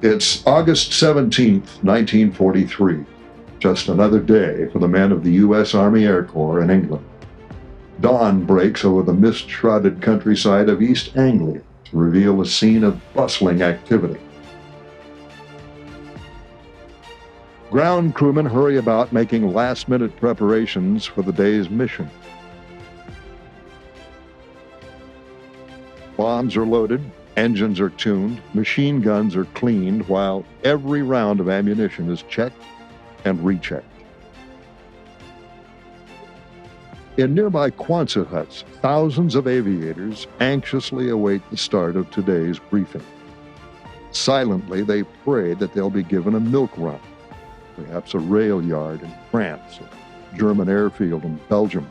It's August 17th, 1943, just another day for the men of the U.S. Army Air Corps in England. Dawn breaks over the mist-shrouded countryside of East Anglia to reveal a scene of bustling activity. Ground crewmen hurry about making last-minute preparations for the day's mission. Bombs are loaded, engines are tuned, machine guns are cleaned, while every round of ammunition is checked and rechecked. In nearby Quonset huts, thousands of aviators anxiously await the start of today's briefing. Silently, they pray that they'll be given a milk run, perhaps a rail yard in France, a German airfield in Belgium.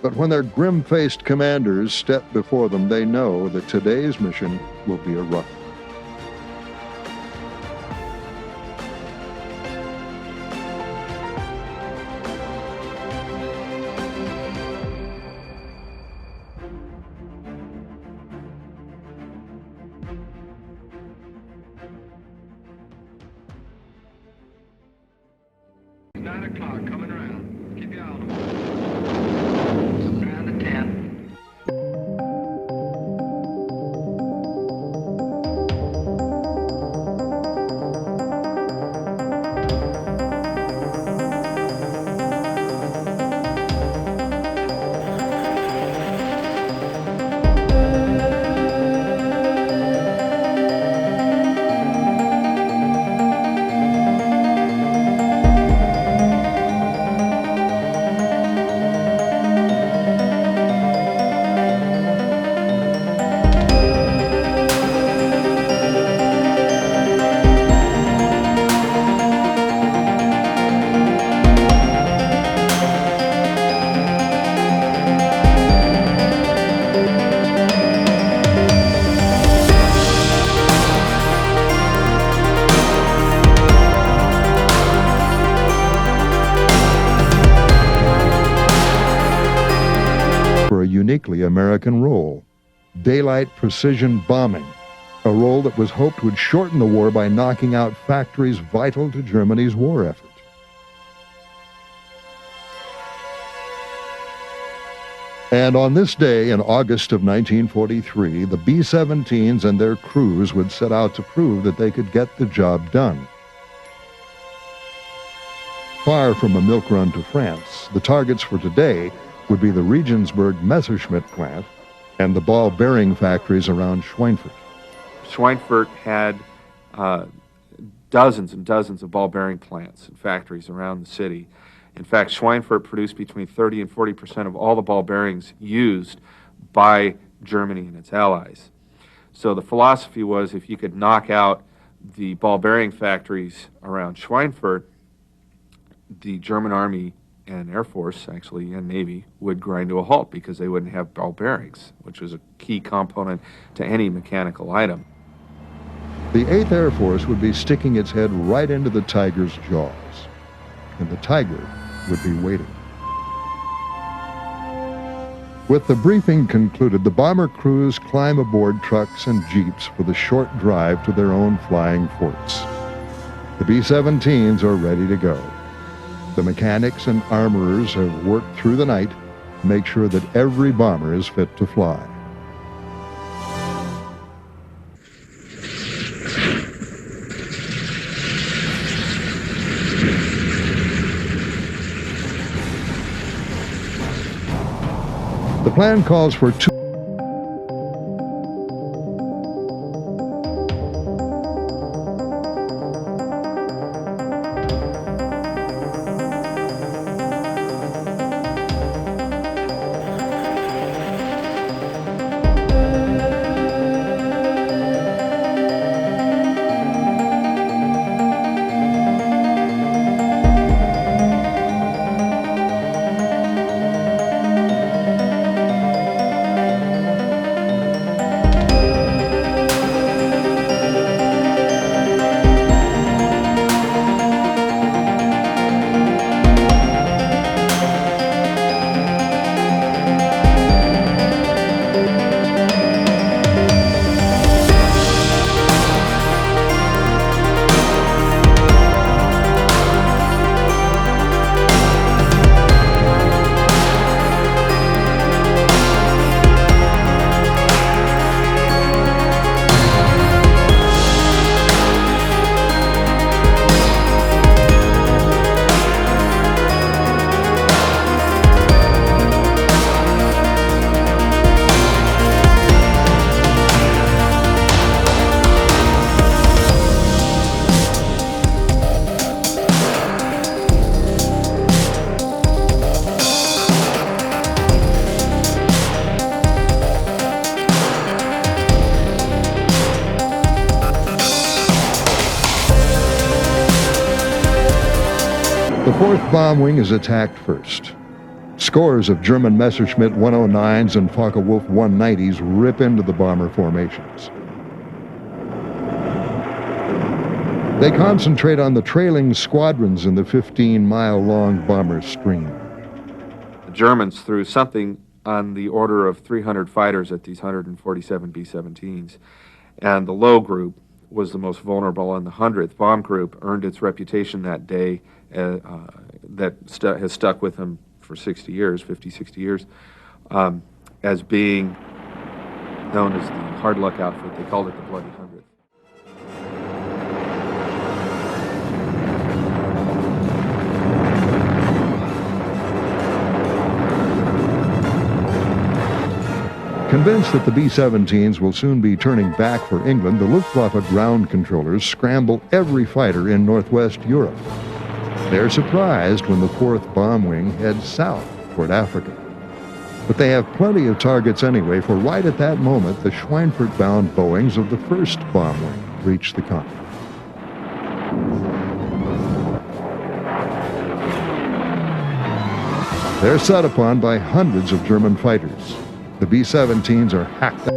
But when their grim-faced commanders step before them, they know that today's mission will be a rough one. It's 9 o'clock, coming around. Keep your eye on them. Coming around the 10. For a uniquely American role, daylight precision bombing, a role that was hoped would shorten the war by knocking out factories vital to Germany's war effort. And on this day in August of 1943, the B-17s and their crews would set out to prove that they could get the job done. Far from a milk run to France, the targets for today would be the Regensburg Messerschmitt plant and the ball bearing factories around Schweinfurt. Schweinfurt had dozens and dozens of ball bearing plants and factories around the city. In fact, Schweinfurt produced between 30 and 40% of all the ball bearings used by Germany and its allies. So the philosophy was, if you could knock out the ball bearing factories around Schweinfurt, the German Army and Air Force, actually, and Navy, would grind to a halt because they wouldn't have ball bearings, which was a key component to any mechanical item. The 8th Air Force would be sticking its head right into the Tiger's jaws, and the Tiger would be waiting. With the briefing concluded, the bomber crews climb aboard trucks and jeeps for the short drive to their own flying forts. The B-17s are ready to go. The mechanics and armorers have worked through the night to make sure that every bomber is fit to fly. The plan calls for two The 4th Bomb Wing is attacked first. Scores of German Messerschmitt 109s and Focke-Wulf 190s rip into the bomber formations. They concentrate on the trailing squadrons in the 15-mile-long bomber stream. The Germans threw something on the order of 300 fighters at these 147 B-17s, and the low group was the most vulnerable, and the 100th Bomb Group earned its reputation that day that has stuck with them for 60 years, 50, 60 years, as being known as the hard luck outfit. They called it the Bloody 100th. Convinced that the B-17s will soon be turning back for England, the Luftwaffe ground controllers scramble every fighter in northwest Europe. They're surprised when the 4th Bomb Wing heads south toward Africa. But they have plenty of targets anyway, for right at that moment, the Schweinfurt-bound Boeings of the 1st Bomb Wing reach the continent. They're set upon by hundreds of German fighters. The B-17s are hacked up.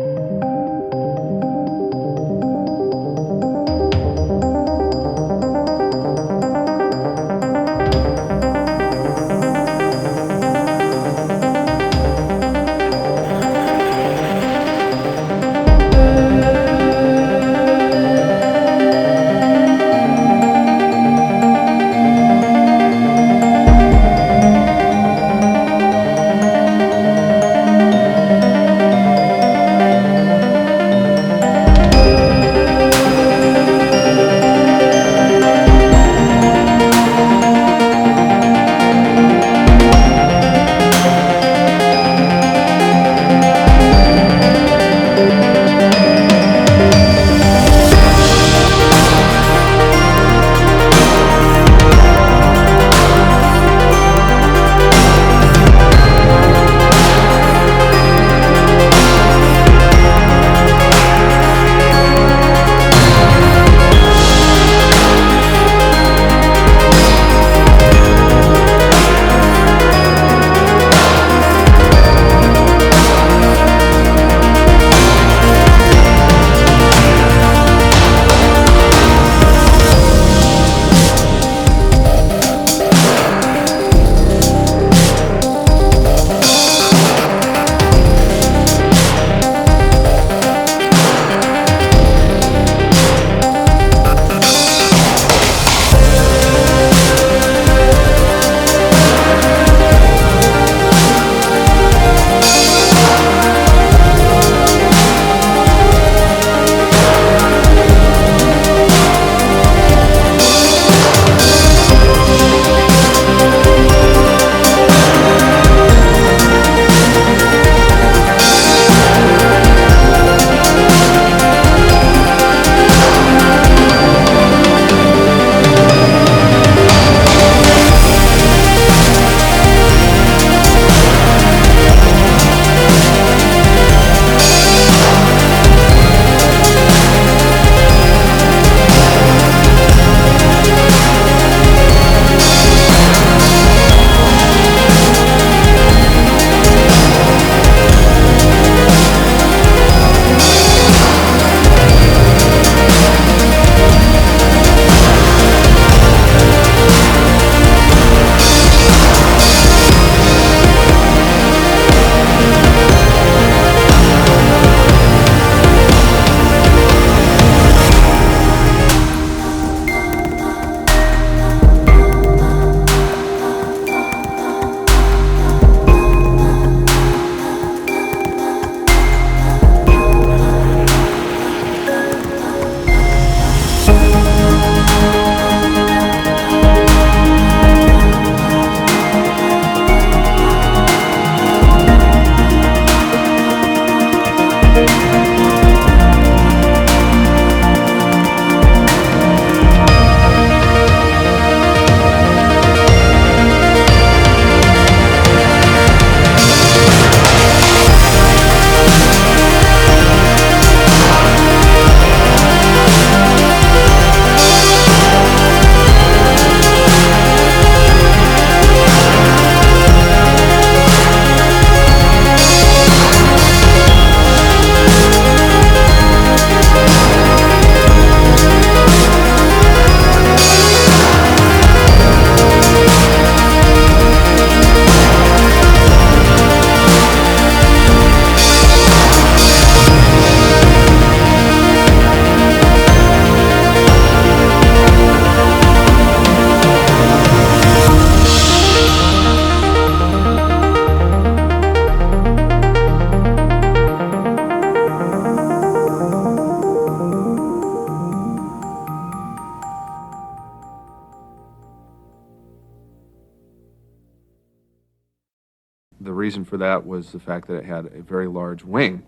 reason for that was the fact that it had a very large wing.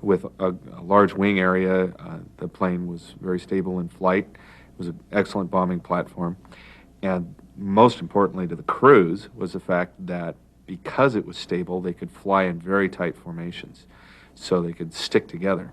With a large wing area, the plane was very stable in flight. It was an excellent bombing platform. And most importantly to the crews was the fact that because it was stable, they could fly in very tight formations, so they could stick together.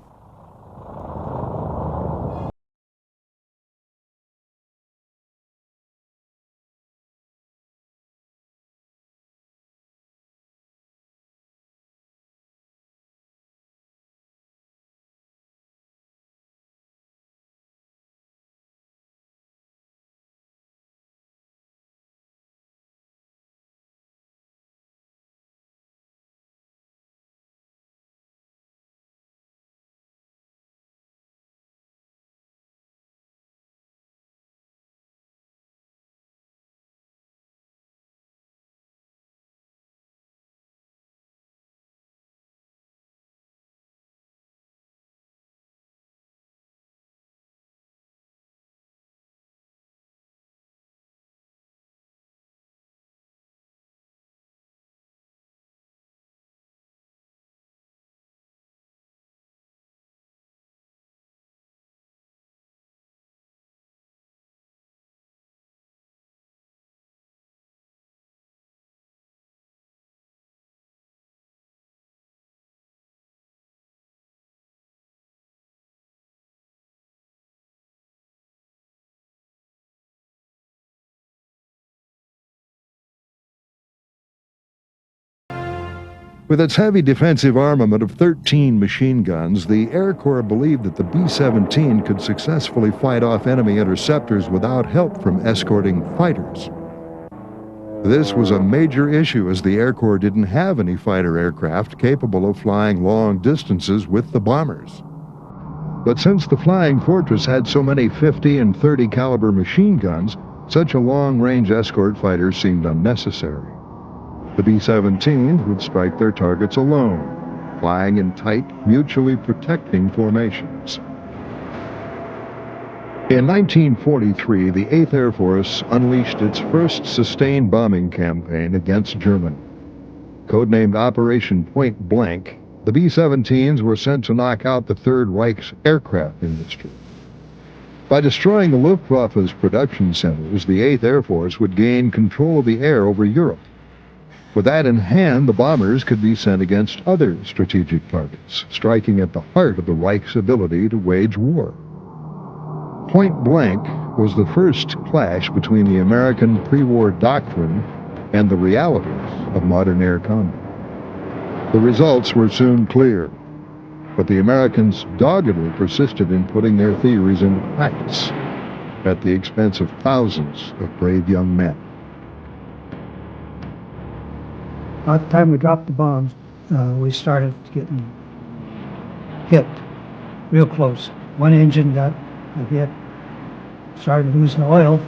With its heavy defensive armament of 13 machine guns, the Air Corps believed that the B-17 could successfully fight off enemy interceptors without help from escorting fighters. This was a major issue as the Air Corps didn't have any fighter aircraft capable of flying long distances with the bombers. But since the Flying Fortress had so many 50 and 30 caliber machine guns, such a long-range escort fighter seemed unnecessary. The B-17 would strike their targets alone, flying in tight, mutually protecting formations. In 1943, the 8th Air Force unleashed its first sustained bombing campaign against Germany. Codenamed Operation Point Blank, the B-17s were sent to knock out the Third Reich's aircraft industry. By destroying the Luftwaffe's production centers, the 8th Air Force would gain control of the air over Europe. With that in hand, the bombers could be sent against other strategic targets, striking at the heart of the Reich's ability to wage war. Point Blank was the first clash between the American pre-war doctrine and the realities of modern air combat. The results were soon clear, but the Americans doggedly persisted in putting their theories into practice at the expense of thousands of brave young men. About the time we dropped the bombs, we started getting hit real close. One engine got hit, started losing oil,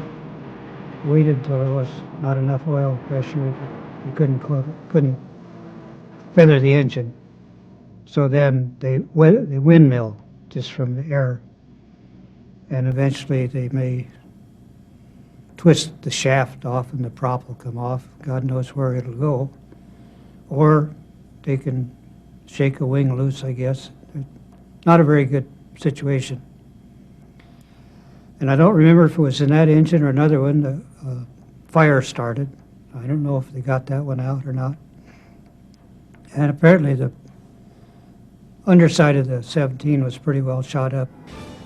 waited until there was not enough oil pressure. We couldn't feather the engine. So then they windmill just from the air. And eventually they may twist the shaft off and the prop will come off. God knows where it'll go. Or they can shake a wing loose, I guess. Not a very good situation. And I don't remember if it was in that engine or another one, the fire started. I don't know if they got that one out or not. And apparently the underside of the 17 was pretty well shot up.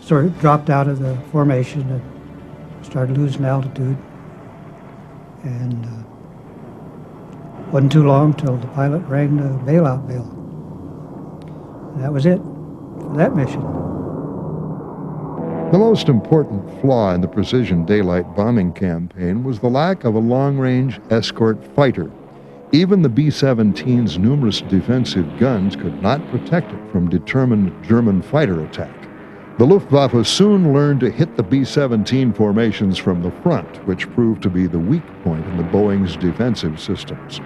Sort of dropped out of the formation and started losing altitude. And wasn't too long till the pilot rang the bailout bell. And that was it for that mission. The most important flaw in the precision daylight bombing campaign was the lack of a long-range escort fighter. Even the B-17's numerous defensive guns could not protect it from determined German fighter attack. The Luftwaffe soon learned to hit the B-17 formations from the front, which proved to be the weak point in the Boeing's defensive systems.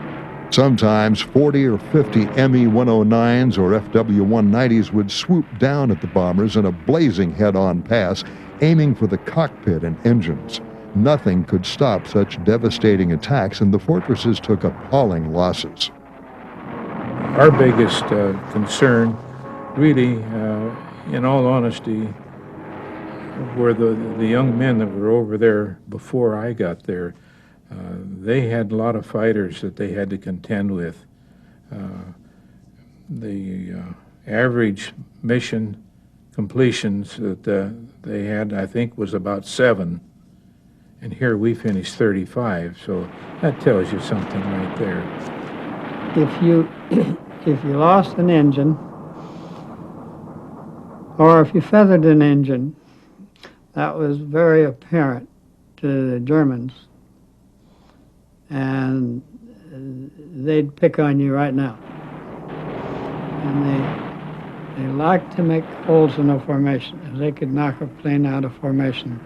Sometimes 40 or 50 Me-109s or FW-190s would swoop down at the bombers in a blazing head-on pass, aiming for the cockpit and engines. Nothing could stop such devastating attacks, and the fortresses took appalling losses. Our biggest concern, really, in all honesty, were the young men that were over there before I got there. They had a lot of fighters that they had to contend with. The average mission completions that they had, I think, was about 7. And here we finished 35, so that tells you something right there. If you lost an engine, or if you feathered an engine, that was very apparent to the Germans, and they'd pick on you right now. And they liked to make holes in a formation. If they could knock a plane out of formation,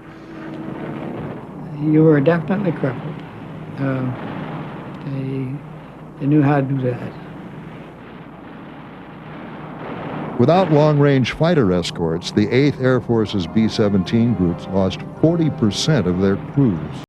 you were definitely crippled. They knew how to do that. Without long-range fighter escorts, the 8th Air Force's B-17 groups lost 40% of their crews.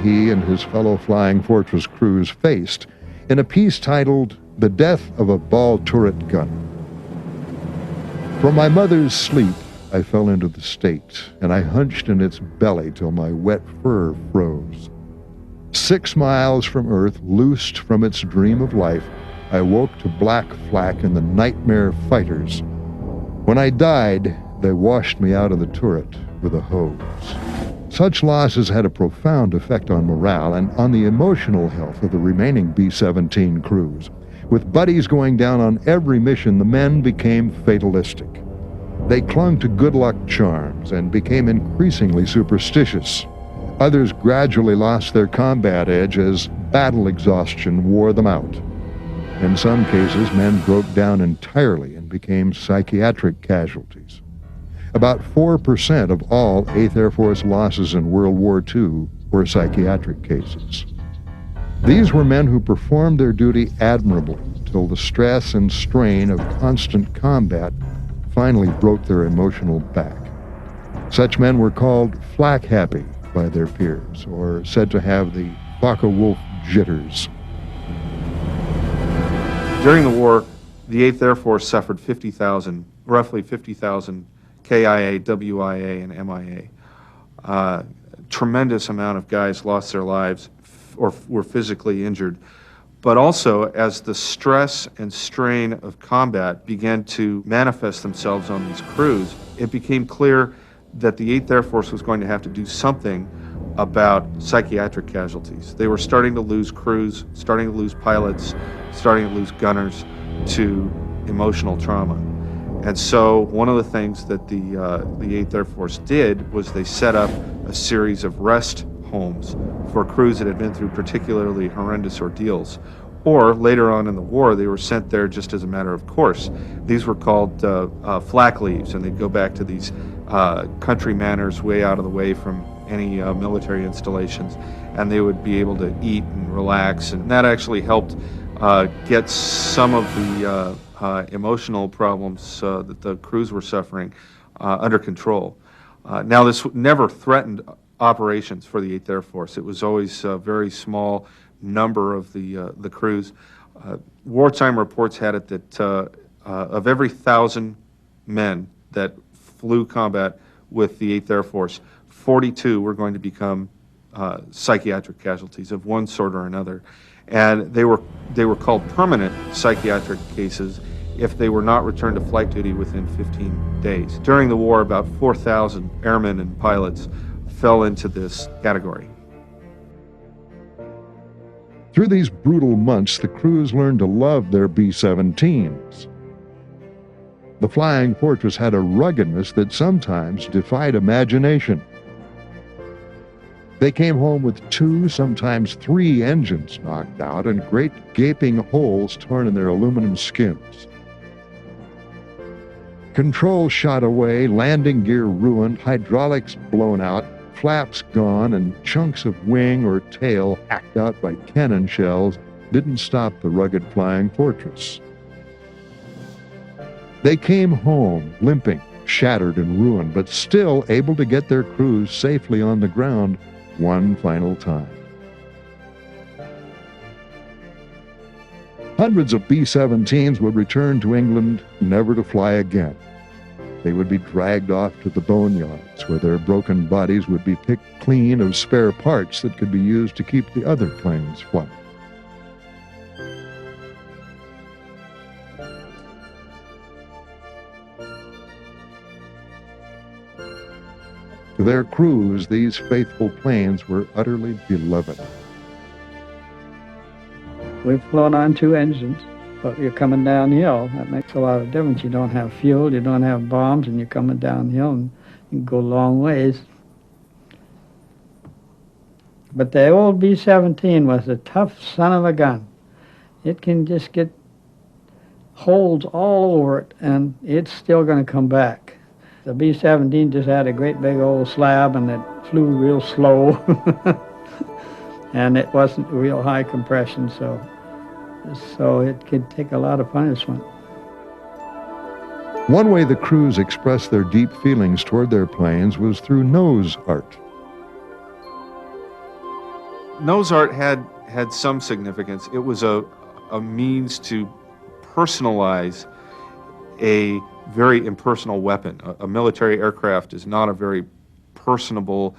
He and his fellow Flying Fortress crews faced in a piece titled The Death of a Ball Turret Gun. From my mother's sleep, I fell into the state, and I hunched in its belly till my wet fur froze. 6 miles from Earth, loosed from its dream of life, I woke to black flak and the nightmare fighters. When I died, they washed me out of the turret with a hose. Such losses had a profound effect on morale and on the emotional health of the remaining B-17 crews. With buddies going down on every mission, the men became fatalistic. They clung to good luck charms and became increasingly superstitious. Others gradually lost their combat edge as battle exhaustion wore them out. In some cases, men broke down entirely and became psychiatric casualties. About 4% of all 8th Air Force losses in World War II were psychiatric cases. These were men who performed their duty admirably till the stress and strain of constant combat finally broke their emotional back. Such men were called flak happy by their peers, or said to have the Focke-Wulf jitters. During the war, the 8th Air Force suffered roughly 50,000 KIA, WIA, and MIA. Tremendous amount of guys lost their lives or were physically injured. But also, as the stress and strain of combat began to manifest themselves on these crews, it became clear that the 8th Air Force was going to have to do something about psychiatric casualties. They were starting to lose crews, starting to lose pilots, starting to lose gunners to emotional trauma. And so one of the things that the 8th Air Force did was they set up a series of rest homes for crews that had been through particularly horrendous ordeals. Or later on in the war, they were sent there just as a matter of course. These were called flak leaves, and they'd go back to these country manors way out of the way from any military installations, and they would be able to eat and relax, and that actually helped get some of the emotional problems that the crews were suffering under control. Now, this never threatened operations for the 8th Air Force. It was always a very small number of the crews. Wartime reports had it that of every 1,000 men that flew combat with the 8th Air Force, 42 were going to become psychiatric casualties of one sort or another. And they were called permanent psychiatric cases if they were not returned to flight duty within 15 days. During the war, about 4,000 airmen and pilots fell into this category. Through these brutal months, the crews learned to love their B-17s. The Flying Fortress had a ruggedness that sometimes defied imagination. They came home with 2, sometimes 3 engines knocked out and great gaping holes torn in their aluminum skins. Controls shot away, landing gear ruined, hydraulics blown out, flaps gone, and chunks of wing or tail hacked out by cannon shells didn't stop the rugged Flying Fortress. They came home limping, shattered and ruined, but still able to get their crews safely on the ground one final time. Hundreds of B-17s would return to England, never to fly again. They would be dragged off to the boneyards, where their broken bodies would be picked clean of spare parts that could be used to keep the other planes flying. To their crews, these faithful planes were utterly beloved. We've flown on 2 engines, but you're coming downhill. That makes a lot of difference. You don't have fuel, you don't have bombs, and you're coming downhill, and you can go long ways. But the old B-17 was a tough son of a gun. It can just get holes all over it, and it's still going to come back. The B-17 just had a great big old slab, and it flew real slow. And it wasn't real high compression, so it could take a lot of punishment. One way the crews expressed their deep feelings toward their planes was through nose art. Nose art had some significance. It was a means to personalize a very impersonal weapon. A military aircraft is not a very personal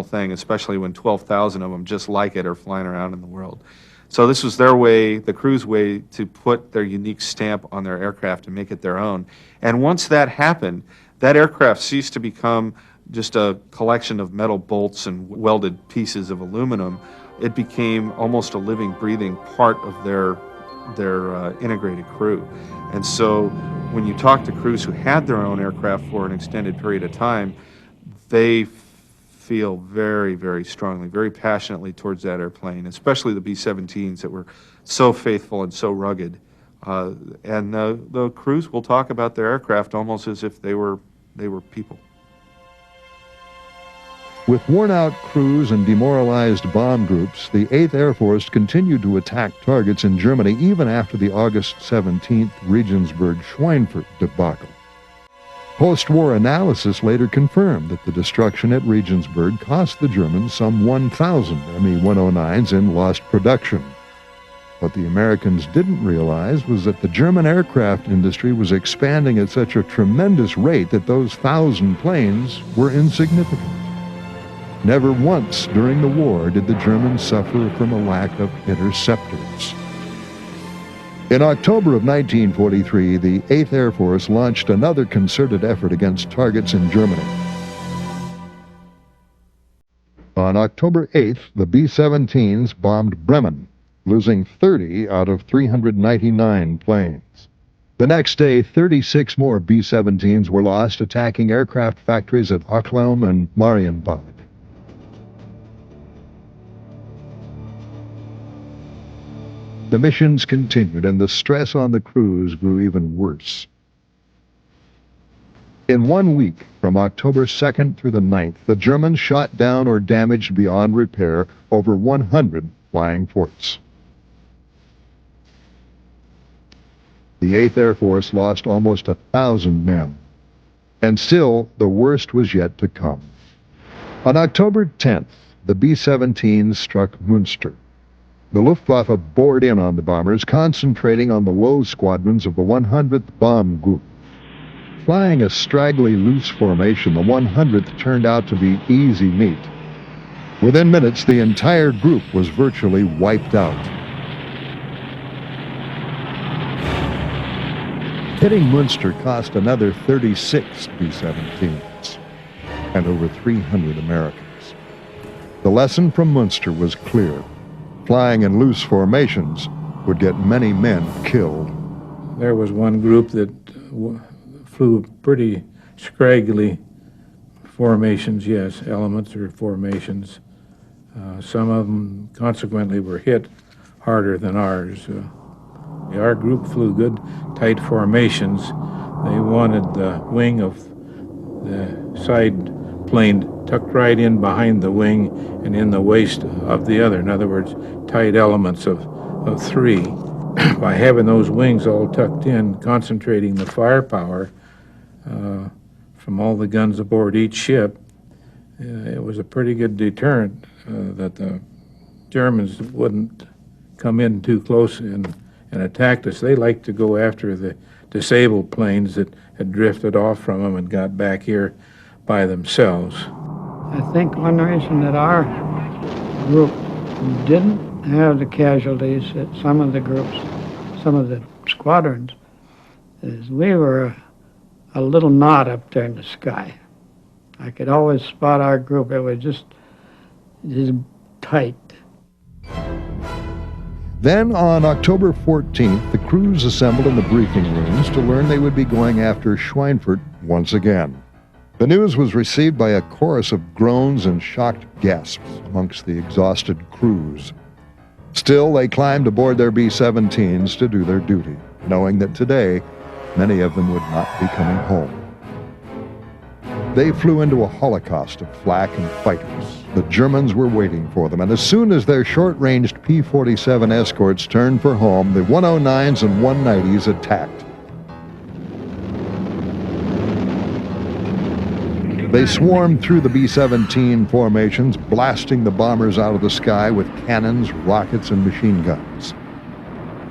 thing, especially when 12,000 of them just like it are flying around in the world. So this was their way, the crew's way, to put their unique stamp on their aircraft and make it their own. And once that happened, that aircraft ceased to become just a collection of metal bolts and welded pieces of aluminum. It became almost a living, breathing part of their integrated crew. And so when you talk to crews who had their own aircraft for an extended period of time, they feel very, very strongly, very passionately towards that airplane, especially the B-17s that were so faithful and so rugged. And the crews will talk about their aircraft almost as if they were people. With worn-out crews and demoralized bomb groups, the 8th Air Force continued to attack targets in Germany even after the August 17th Regensburg-Schweinfurt debacle. Post-war analysis later confirmed that the destruction at Regensburg cost the Germans some 1,000 Me-109s in lost production. What the Americans didn't realize was that the German aircraft industry was expanding at such a tremendous rate that those 1,000 planes were insignificant. Never once during the war did the Germans suffer from a lack of interceptors. In October of 1943, the 8th Air Force launched another concerted effort against targets in Germany. On October 8th, the B-17s bombed Bremen, losing 30 out of 399 planes. The next day, 36 more B-17s were lost attacking aircraft factories at Ochlum and Marienbad. The missions continued, and the stress on the crews grew even worse. In 1 week, from October 2nd through the 9th, the Germans shot down or damaged beyond repair over 100 flying forts. The 8th Air Force lost almost 1,000 men. And still, the worst was yet to come. On October 10th, the B-17s struck Münster. The Luftwaffe bored in on the bombers, concentrating on the low squadrons of the 100th Bomb Group. Flying a straggly, loose formation, the 100th turned out to be easy meat. Within minutes, the entire group was virtually wiped out. Hitting Münster cost another 36 B-17s and over 300 Americans. The lesson from Münster was clear. Flying in loose formations would get many men killed. There was one group that flew pretty scraggly formations, yes, elements or formations, Some of them consequently were hit harder than ours. Our group flew good, tight formations. They wanted the wing of the side plane tucked right in behind the wing and in the waist of the other. In other words, tight elements of three. By having those wings all tucked in, concentrating the firepower from all the guns aboard each ship, it was a pretty good deterrent that the Germans wouldn't come in too close and attack us. They liked to go after the disabled planes that had drifted off from them and got back here by themselves. I think one reason that our group didn't have the casualties that some of the groups, some of the squadrons, is we were a little knot up there in the sky. I could always spot our group. It was just tight. Then on October 14th, the crews assembled in the briefing rooms to learn they would be going after Schweinfurt once again. The news was received by a chorus of groans and shocked gasps amongst the exhausted crews. Still, they climbed aboard their B-17s to do their duty, knowing that today, many of them would not be coming home. They flew into a holocaust of flak and fighters. The Germans were waiting for them, and as soon as their short-ranged P-47 escorts turned for home, the 109s and 190s attacked. They swarmed through the B-17 formations, blasting the bombers out of the sky with cannons, rockets, and machine guns.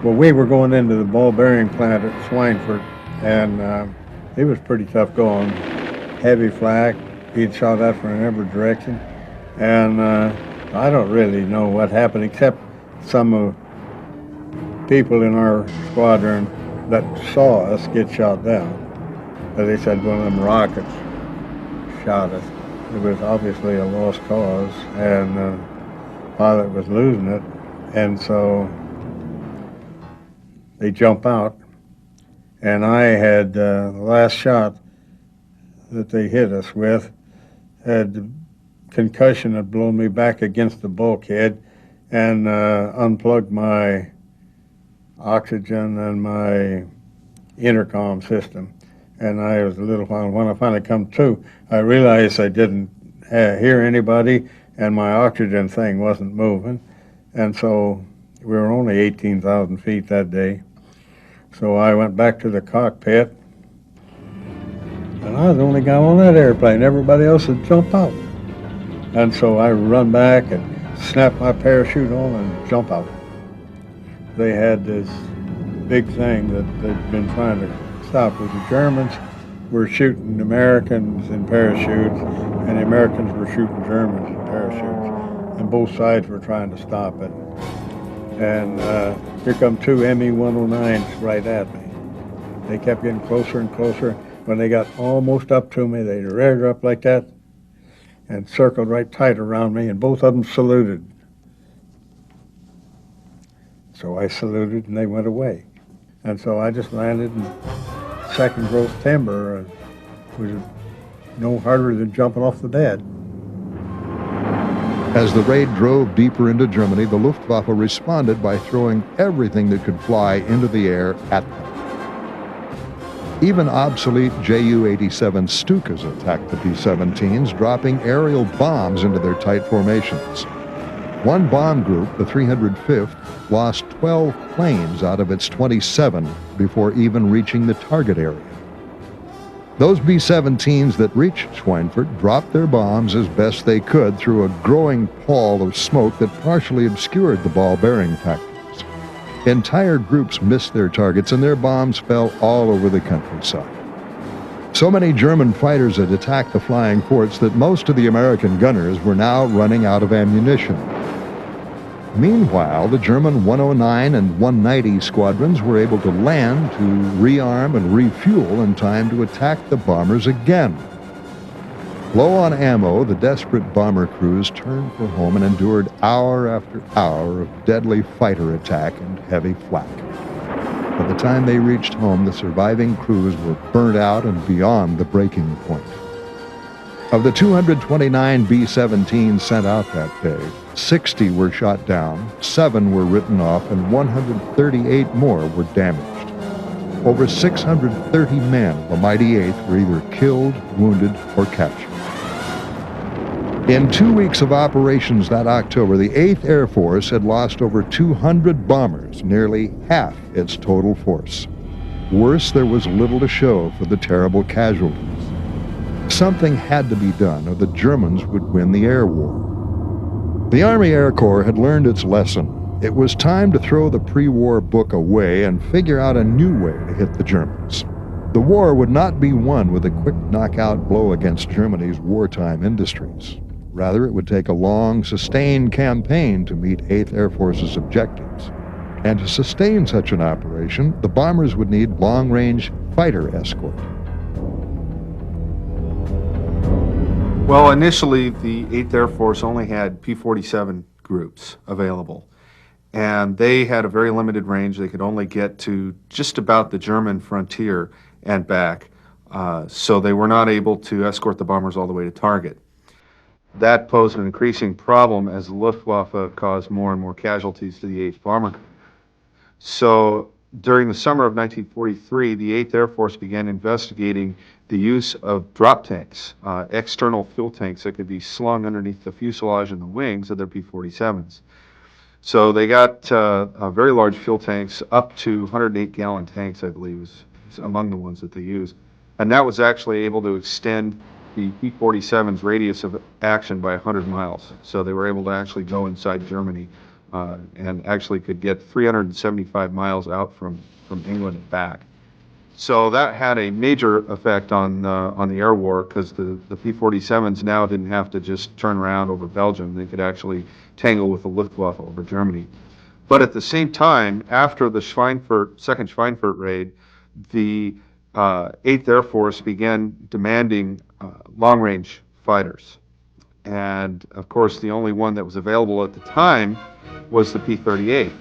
Well, we were going into the ball bearing plant at Schweinfurt, and it was pretty tough going. Heavy flak, being shot at from every direction, and I don't really know what happened except some people in our squadron that saw us get shot down. But they said one of them rockets shot us. It was obviously a lost cause, and the pilot was losing it, and so they jump out, and I had the last shot that they hit us with had concussion had blown me back against the bulkhead and unplugged my oxygen and my intercom system. And I was a little while, when I finally come to, I realized I didn't hear anybody and my oxygen thing wasn't moving. And so we were only 18,000 feet that day. So I went back to the cockpit, and I was the only guy on that airplane. Everybody else had jumped out. And so I run back and snap my parachute on and jump out. They had this big thing that they'd been trying to stop. With the Germans were shooting Americans in parachutes, and the Americans were shooting Germans in parachutes. And both sides were trying to stop it. And here come two ME-109s right at me. They kept getting closer and closer. When they got almost up to me, they reared up like that and circled right tight around me, and both of them saluted. So I saluted, and they went away. And so I just landed in second growth timber, which was no harder than jumping off the bed. As the raid drove deeper into Germany, the Luftwaffe responded by throwing everything that could fly into the air at them. Even obsolete Ju-87 Stukas attacked the B-17s, dropping aerial bombs into their tight formations. One bomb group, the 305th, lost 12 planes out of its 27 before even reaching the target area. Those B-17s that reached Schweinfurt dropped their bombs as best they could through a growing pall of smoke that partially obscured the ball bearing factories. Entire groups missed their targets, and their bombs fell all over the countryside. So many German fighters had attacked the flying forts that most of the American gunners were now running out of ammunition. Meanwhile, the German 109 and 190 squadrons were able to land to rearm and refuel in time to attack the bombers again. Low on ammo, the desperate bomber crews turned for home and endured hour after hour of deadly fighter attack and heavy flak. By the time they reached home, the surviving crews were burnt out and beyond the breaking point. Of the 229 B-17s sent out that day, 60 were shot down, 7 were written off, and 138 more were damaged. Over 630 men of the mighty 8th were either killed, wounded, or captured. In 2 weeks of operations that October, the 8th Air Force had lost over 200 bombers, nearly half its total force. Worse, there was little to show for the terrible casualties. Something had to be done, or the Germans would win the air war. The Army Air Corps had learned its lesson. It was time to throw the pre-war book away and figure out a new way to hit the Germans. The war would not be won with a quick knockout blow against Germany's wartime industries. Rather, it would take a long, sustained campaign to meet 8th Air Force's objectives. And to sustain such an operation, the bombers would need long-range fighter escort. Well, initially, the 8th Air Force only had P-47 groups available, and they had a very limited range. They could only get to just about the German frontier and back, so they were not able to escort the bombers all the way to target. That posed an increasing problem as the Luftwaffe caused more and more casualties to the 8th Bomber. So during the summer of 1943, the 8th Air Force began investigating the use of drop tanks, external fuel tanks that could be slung underneath the fuselage and the wings of their P-47s. So they got very large fuel tanks, up to 108-gallon tanks, I believe, is among the ones that they used. And that was actually able to extend the P-47's radius of action by 100 miles. So they were able to actually go inside Germany and actually could get 375 miles out from England and back. So that had a major effect on the air war, because the P-47s now didn't have to just turn around over Belgium. They could actually tangle with the Luftwaffe over Germany. But at the same time, after the second Schweinfurt raid, the 8th Air Force began demanding long-range fighters. And of course, the only one that was available at the time was the P-38.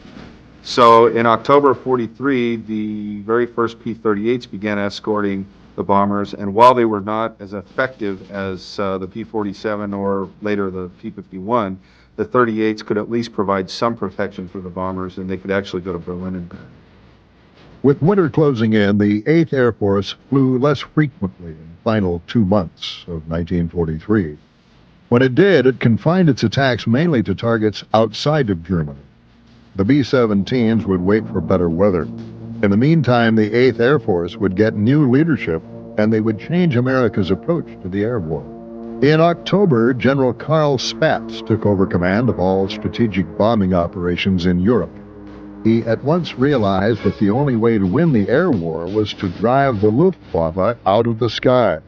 So in October of 43, the very first P-38s began escorting the bombers, and while they were not as effective as the P-47 or later the P-51, the 38s could at least provide some protection for the bombers, and they could actually go to Berlin and back. With winter closing in, the 8th Air Force flew less frequently in the final 2 months of 1943. When it did, it confined its attacks mainly to targets outside of Germany. The B-17s would wait for better weather. In the meantime, the 8th Air Force would get new leadership, and they would change America's approach to the air war. In October, General Carl Spaatz took over command of all strategic bombing operations in Europe. He at once realized that the only way to win the air war was to drive the Luftwaffe out of the sky.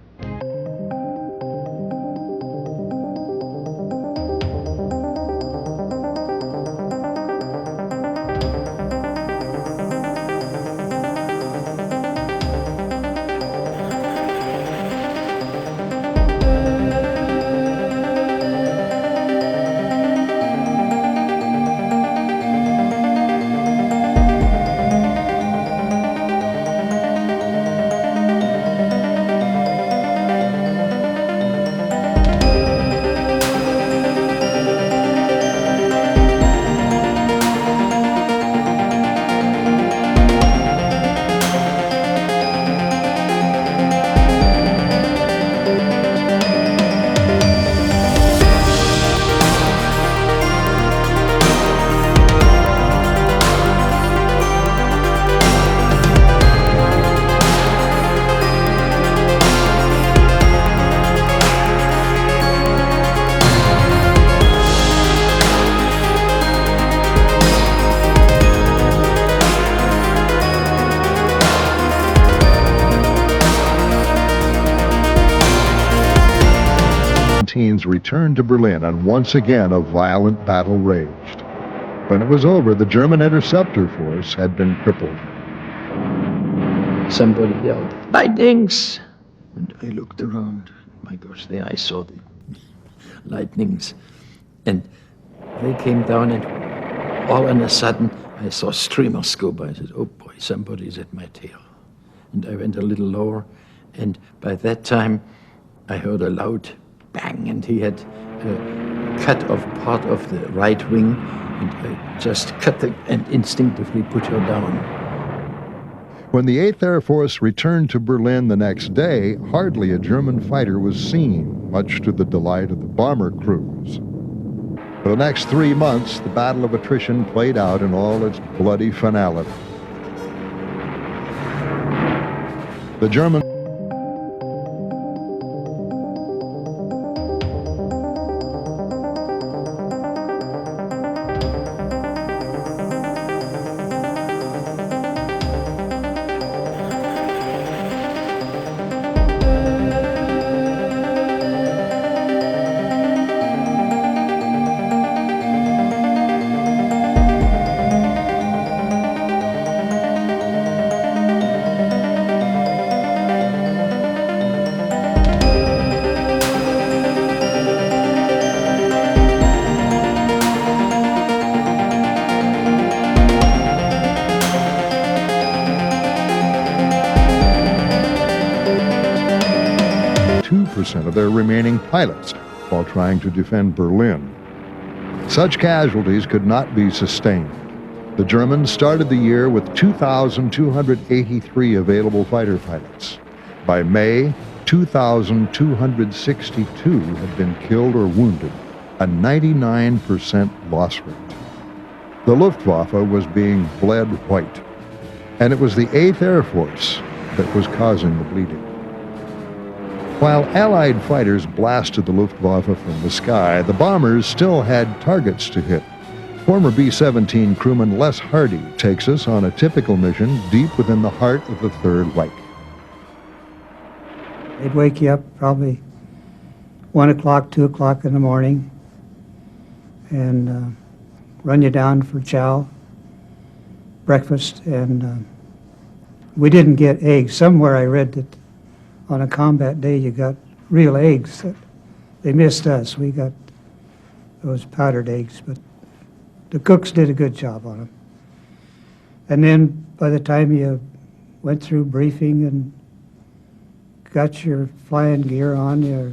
Returned to Berlin, and once again a violent battle raged. When it was over, the German interceptor force had been crippled. Somebody yelled, "Lightnings!" And I looked around. My gosh, there I saw the lightnings. And they came down, and all of a sudden I saw streamers go by. I said, "Oh boy, somebody's at my tail." And I went a little lower, and by that time I heard a loud bang, and he had cut off part of the right wing, and I just cut and instinctively put her down. When the 8th Air Force returned to Berlin the next day, hardly a German fighter was seen, much to the delight of the bomber crews. For the next 3 months, the battle of attrition played out in all its bloody finality. The German 2% of their remaining pilots while trying to defend Berlin. Such casualties could not be sustained. The Germans started the year with 2,283 available fighter pilots. By May, 2,262 had been killed or wounded, a 99% loss rate. The Luftwaffe was being bled white, and it was the 8th Air Force that was causing the bleeding. While Allied fighters blasted the Luftwaffe from the sky, the bombers still had targets to hit. Former B-17 crewman Les Hardy takes us on a typical mission deep within the heart of the Third Reich. They'd wake you up probably 1 o'clock, 2 o'clock in the morning, and run you down for chow, breakfast, and we didn't get eggs. Somewhere I read that on a combat day you got real eggs. They missed us. We got those powdered eggs, but the cooks did a good job on them. And then by the time you went through briefing and got your flying gear on, your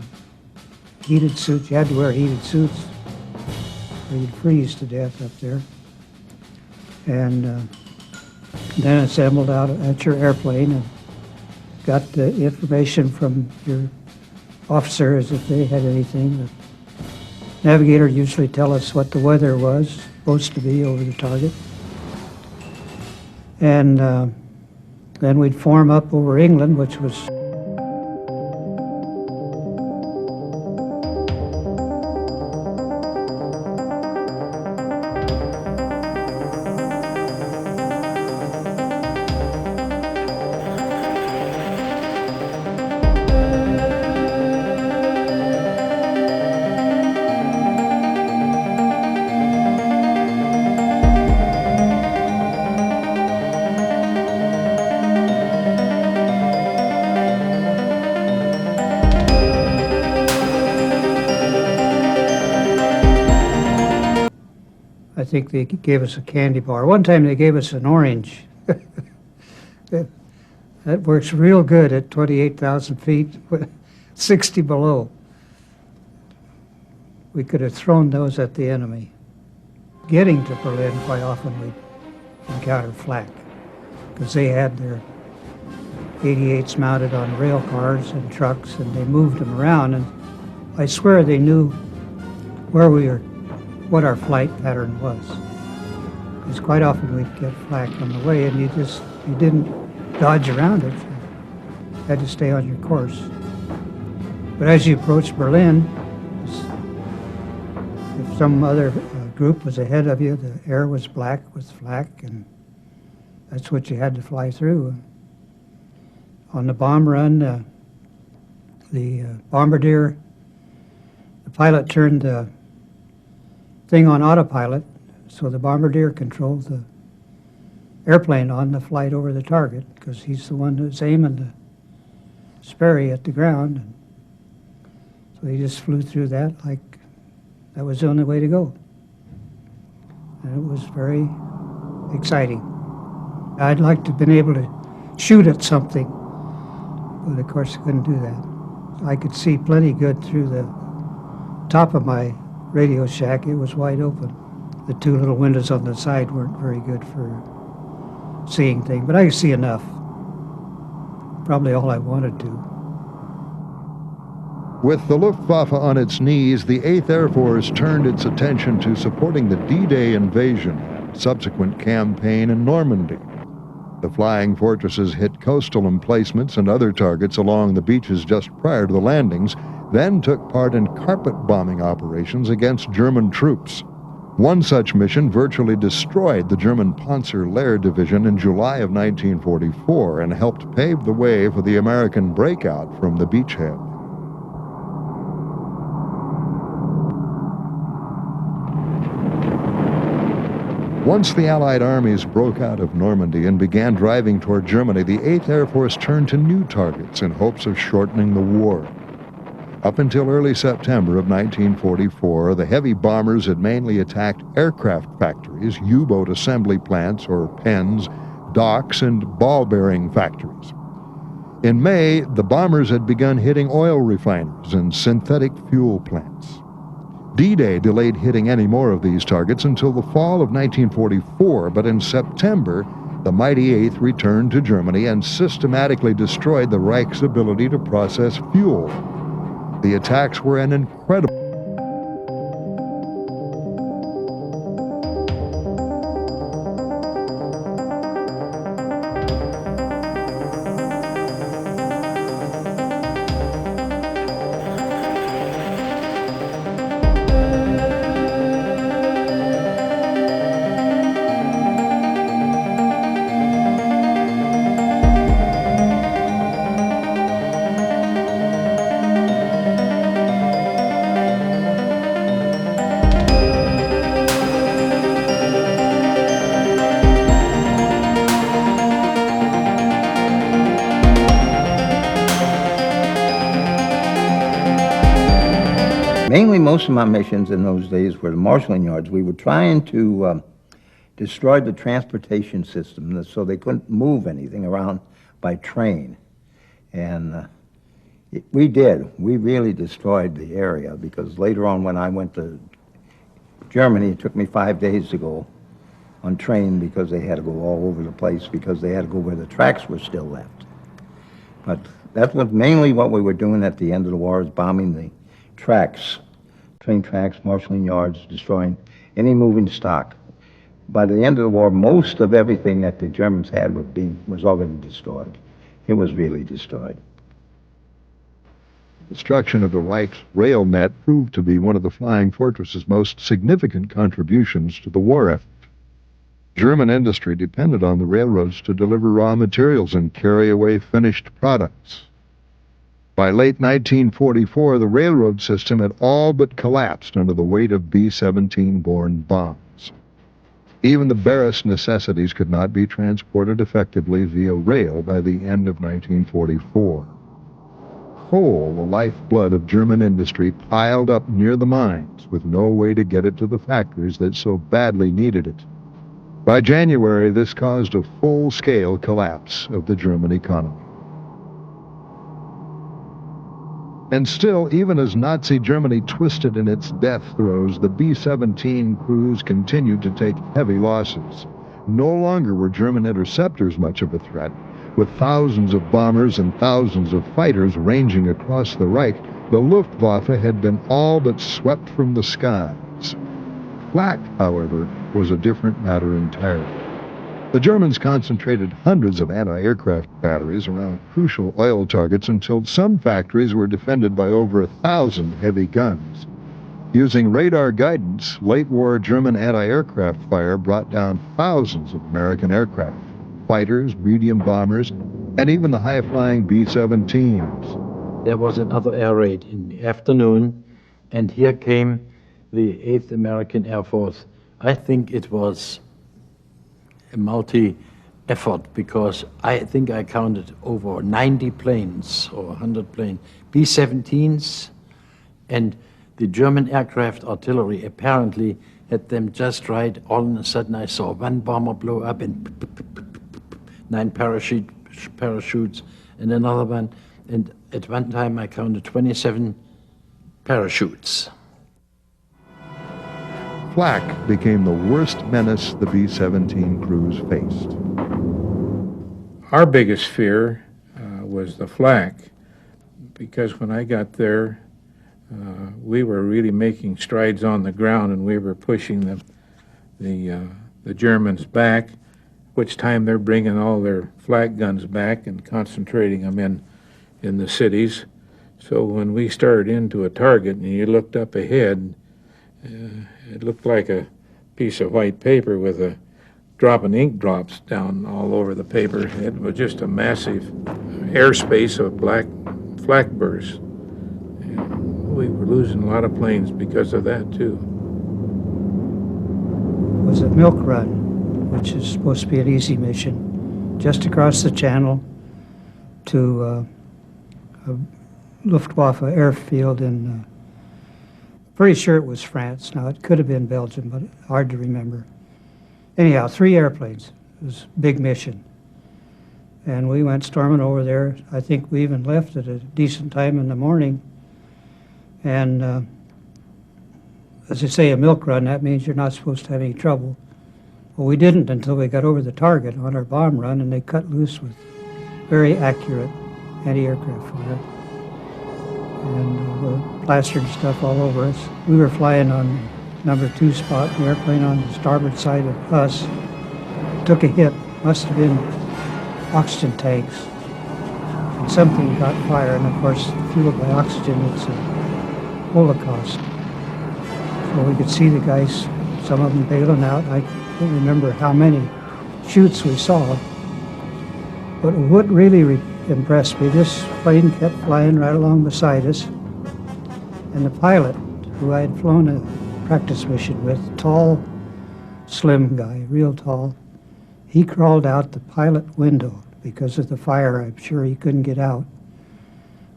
heated suits, you had to wear heated suits or you'd freeze to death up there. And then assembled out at your airplane and got the information from your officers if they had anything. The navigator usually tell us what the weather was supposed to be over the target. And then we'd form up over England, which was I think they gave us a candy bar. One time they gave us an orange. That works real good at 28,000 feet, 60 below. We could have thrown those at the enemy. Getting to Berlin, quite often we'd encounter Flak, because they had their 88s mounted on rail cars and trucks, and they moved them around, and I swear they knew where we were, what our flight pattern was. Because quite often we'd get Flak on the way, and you didn't dodge around it. You had to stay on your course. But as you approached Berlin, if some other group was ahead of you, the air was black with Flak, and that's what you had to fly through. On the bomb run, the bombardier, the pilot turned the thing on autopilot, so the bombardier controlled the airplane on the flight over the target, because he's the one that's aiming the Sperry at the ground. And so he just flew through that like that was the only way to go. And it was very exciting. I'd like to have been able to shoot at something, but of course I couldn't do that. I could see plenty good through the top of my radio shack, it was wide open. The two little windows on the side weren't very good for seeing things, but I could see enough. Probably all I wanted to. With the Luftwaffe on its knees, the 8th Air Force turned its attention to supporting the D-Day invasion and subsequent campaign in Normandy. The Flying Fortresses hit coastal emplacements and other targets along the beaches just prior to the landings, then took part in carpet bombing operations against German troops. One such mission virtually destroyed the German Panzer Lehr Division in July of 1944 and helped pave the way for the American breakout from the beachhead. Once the Allied armies broke out of Normandy and began driving toward Germany, the 8th Air Force turned to new targets in hopes of shortening the war. Up until early September of 1944, the heavy bombers had mainly attacked aircraft factories, U-boat assembly plants or pens, docks, and ball-bearing factories. In May, the bombers had begun hitting oil refineries and synthetic fuel plants. D-Day delayed hitting any more of these targets until the fall of 1944, but in September, the mighty 8th returned to Germany and systematically destroyed the Reich's ability to process fuel. The attacks were an incredible Mainly, most of my missions in those days were the marshalling yards. We were trying to destroy the transportation system so they couldn't move anything around by train. And we did. We really destroyed the area, because later on when I went to Germany, it took me 5 days to go on train because they had to go all over the place, because they had to go where the tracks were still left. But that was mainly what we were doing at the end of the war, is bombing the tracks, train tracks, marshalling yards, destroying any moving stock. By the end of the war, most of everything that the Germans had was already destroyed. It was really destroyed. Destruction of the Reich's rail net proved to be one of the Flying Fortress's most significant contributions to the war effort. German industry depended on the railroads to deliver raw materials and carry away finished products. By late 1944, the railroad system had all but collapsed under the weight of B-17-borne bombs. Even the barest necessities could not be transported effectively via rail by the end of 1944. Coal, the lifeblood of German industry, piled up near the mines with no way to get it to the factories that so badly needed it. By January, this caused a full-scale collapse of the German economy. And still, even as Nazi Germany twisted in its death throes, the B-17 crews continued to take heavy losses. No longer were German interceptors much of a threat. With thousands of bombers and thousands of fighters ranging across the Reich, the Luftwaffe had been all but swept from the skies. Flak, however, was a different matter entirely. The Germans concentrated hundreds of anti-aircraft batteries around crucial oil targets until some factories were defended by over 1,000 heavy guns. Using radar guidance, late-war German anti-aircraft fire brought down thousands of American aircraft, fighters, medium bombers, and even the high-flying B-17s. There was another air raid in the afternoon, and here came the 8th American Air Force. I think it was a multi-effort, because I think I counted over 90 planes or 100 planes, B-17s, and the German aircraft artillery apparently had them just right. All of a sudden I saw one bomber blow up and 9 parachutes, and another one, and at one time I counted 27 parachutes. Flak became the worst menace the B-17 crews faced. Our biggest fear was the Flak, because when I got there, we were really making strides on the ground, and we were pushing the Germans back, which time they're bringing all their flak guns back and concentrating them in the cities. So when we started into a target and you looked up ahead, it looked like a piece of white paper with a dropping ink drops down all over the paper. It was just a massive airspace of black flak bursts. And we were losing a lot of planes because of that too. It was a milk run, which is supposed to be an easy mission, just across the channel to a Luftwaffe airfield in, pretty sure it was France. Now, it could have been Belgium, but hard to remember. Anyhow, 3 airplanes. It was a big mission. And we went storming over there. I think we even left at a decent time in the morning. And as I say, a milk run, that means you're not supposed to have any trouble. Well, we didn't until we got over the target on our bomb run, and they cut loose with very accurate anti-aircraft fire. And we're plastering stuff all over us. We were flying on number 2 spot, the airplane on the starboard side of us took a hit, must have been oxygen tanks, and something got fire, and of course fueled by oxygen, it's a holocaust. So we could see the guys, some of them bailing out. I don't remember how many chutes we saw, but what really impressed me, this plane kept flying right along beside us, and the pilot, who I had flown a practice mission with, tall, slim guy, real tall, he crawled out the pilot window because of the fire. I'm sure he couldn't get out.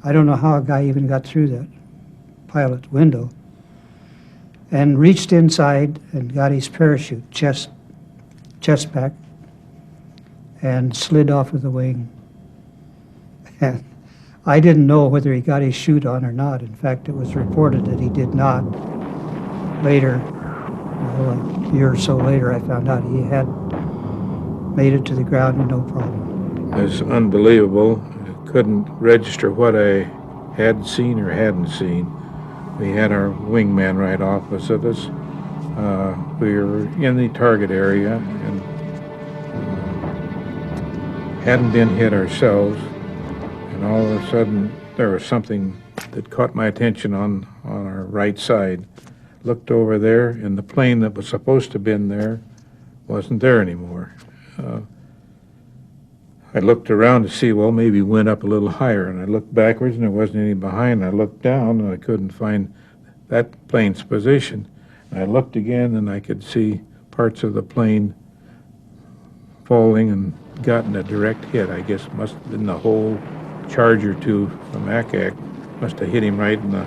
I don't know how a guy even got through that pilot window, and reached inside and got his parachute, chest pack, and slid off of the wing. And I didn't know whether he got his chute on or not. In fact, it was reported that he did not. Later, well, a year or so later, I found out he had made it to the ground with no problem. It was unbelievable. I couldn't register what I had seen or hadn't seen. We had our wingman right opposite us. We were in the target area and hadn't been hit ourselves. And all of a sudden, there was something that caught my attention on our right side. Looked over there, and the plane that was supposed to have been there wasn't there anymore. I looked around to see, well, maybe it went up a little higher, and I looked backwards, and there wasn't any behind. I looked down, and I couldn't find that plane's position. And I looked again, and I could see parts of the plane falling and gotten a direct hit. I guess it must have been the whole charge or two from ACAC. Must have hit him right in the,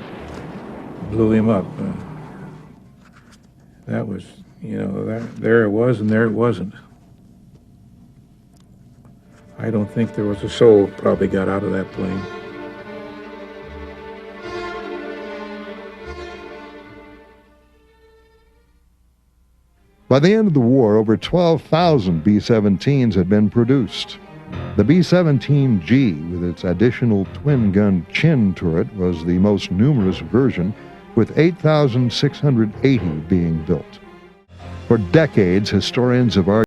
blew him up. That was, you know, there it was, and there it wasn't. I don't think there was a soul probably got out of that plane. By the end of the war, over 12,000 B-17s had been produced. The B-17G, with its additional twin-gun chin turret, was the most numerous version, with 8,680 being built. For decades, historians have argued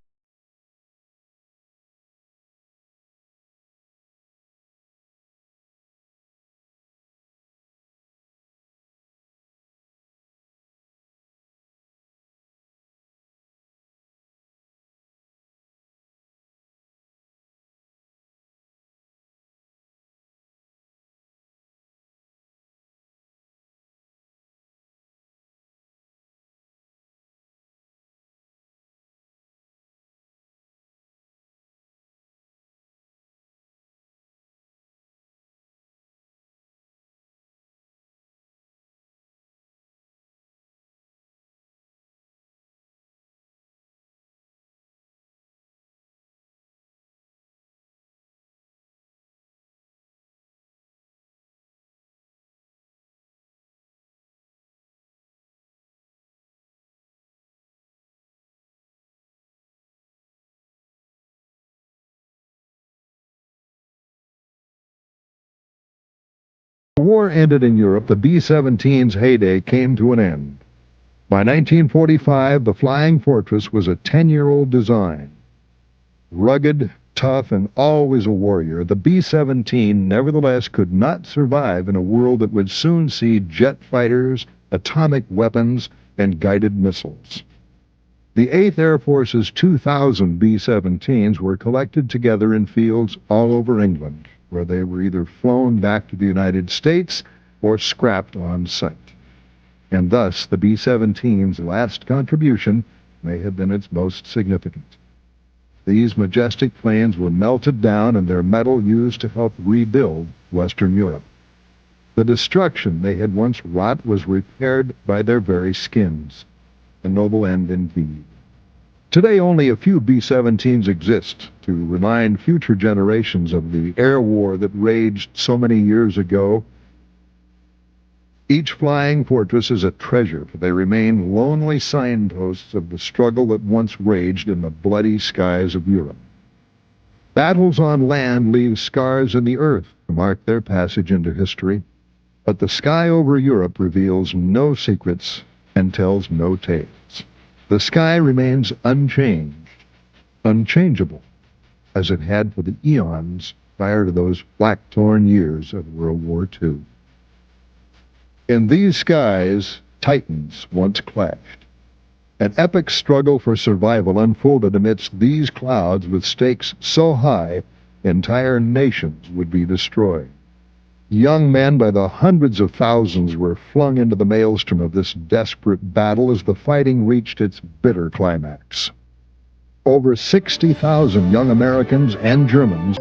war ended in Europe, the B-17's heyday came to an end. By 1945, the Flying Fortress was a 10-year-old design. Rugged, tough, and always a warrior, the B-17 nevertheless could not survive in a world that would soon see jet fighters, atomic weapons, and guided missiles. The 8th Air Force's 2,000 B-17s were collected together in fields all over England, where they were either flown back to the United States or scrapped on site. And thus, the B-17's last contribution may have been its most significant. These majestic planes were melted down and their metal used to help rebuild Western Europe. The destruction they had once wrought was repaired by their very skins. A noble end indeed. Today only a few B-17s exist to remind future generations of the air war that raged so many years ago. Each Flying Fortress is a treasure, for they remain lonely signposts of the struggle that once raged in the bloody skies of Europe. Battles on land leave scars in the earth to mark their passage into history, but the sky over Europe reveals no secrets and tells no tales. The sky remains unchanged, unchangeable, as it had for the eons prior to those black-torn years of World War II. In these skies, titans once clashed. An epic struggle for survival unfolded amidst these clouds with stakes so high, entire nations would be destroyed. Young men by the hundreds of thousands were flung into the maelstrom of this desperate battle as the fighting reached its bitter climax. Over 60,000 young Americans and Germans